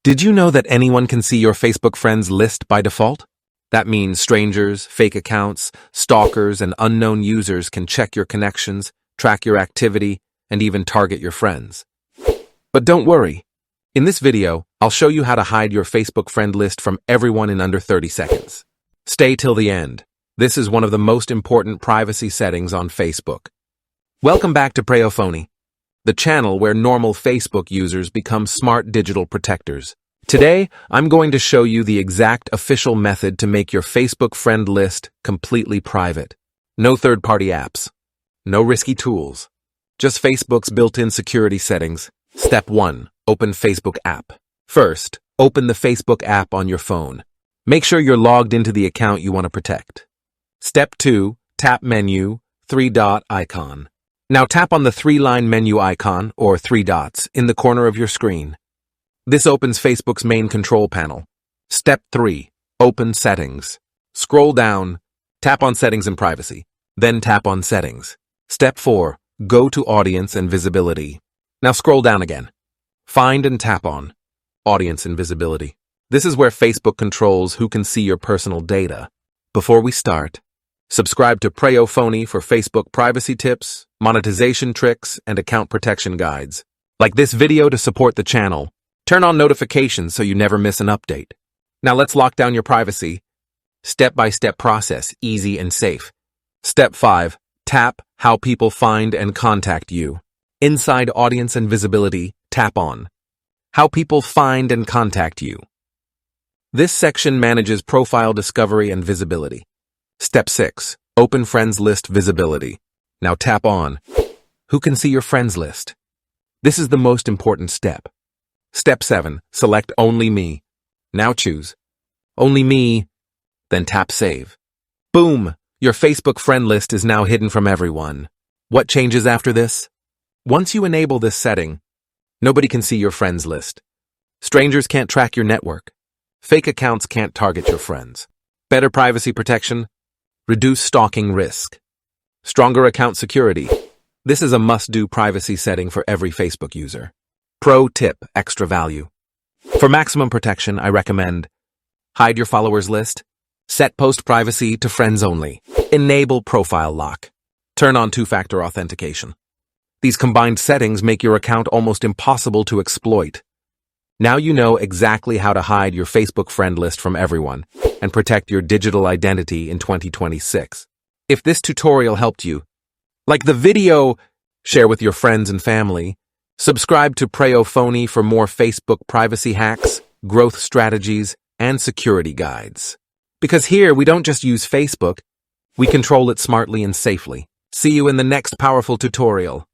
Did you know that anyone can see your Facebook friends list by default? That means strangers, fake accounts, stalkers, and unknown users can check your connections, track your activity, and even target your friends. But don't worry. In this video, I'll show you how to hide your Facebook friend list from everyone in under 30 seconds. Stay till the end. This is one of the most important privacy settings on Facebook. Welcome back to PreyoPhonie, the channel where normal Facebook users become smart digital protectors. Today, I'm going to show you the exact official method to make your Facebook friend list completely private. No third-party apps. No risky tools. Just Facebook's built-in security settings. Step 1. Open Facebook app. First, open the Facebook app on your phone. Make sure you're logged into the account you want to protect. Step 2. Tap Menu, 3-dot icon. Now tap on the 3-line menu icon, or 3 dots, in the corner of your screen. This opens Facebook's main control panel. Step 3. Open Settings. Scroll down, tap on Settings and Privacy, then tap on Settings. Step 4. Go to Audience and Visibility. Now scroll down again. Find and tap on Audience and Visibility. This is where Facebook controls who can see your personal data. Before we start, subscribe to PreyoPhonie for Facebook privacy tips, monetization tricks, and account protection guides. Like this video to support the channel. Turn on notifications so you never miss an update. Now let's lock down your privacy. Step-by-step process, easy and safe. Step 5. Tap How People Find and Contact You. Inside Audience and Visibility, tap on How People Find and Contact You. This section manages profile discovery and visibility. Step 6. Open Friends List Visibility. Now tap on Who can see your friends list? This is the most important step. Step 7. Select Only Me. Now choose Only Me, then tap Save. Boom! Your Facebook friend list is now hidden from everyone. What changes after this? Once you enable this setting, nobody can see your friends list. Strangers can't track your network. Fake accounts can't target your friends. Better privacy protection. Reduce stalking risk. Stronger account security. This is a must-do privacy setting for every Facebook user. Pro tip, extra value. For maximum protection, I recommend hide your followers list, set post privacy to friends only, enable profile lock, turn on two-factor authentication. These combined settings make your account almost impossible to exploit. Now you know exactly how to hide your Facebook friend list from everyone and protect your digital identity in 2026. If this tutorial helped you, like the video, share with your friends and family. Subscribe to PreyoPhonie for more Facebook privacy hacks, growth strategies, and security guides. Because here, we don't just use Facebook, we control it smartly and safely. See you in the next powerful tutorial.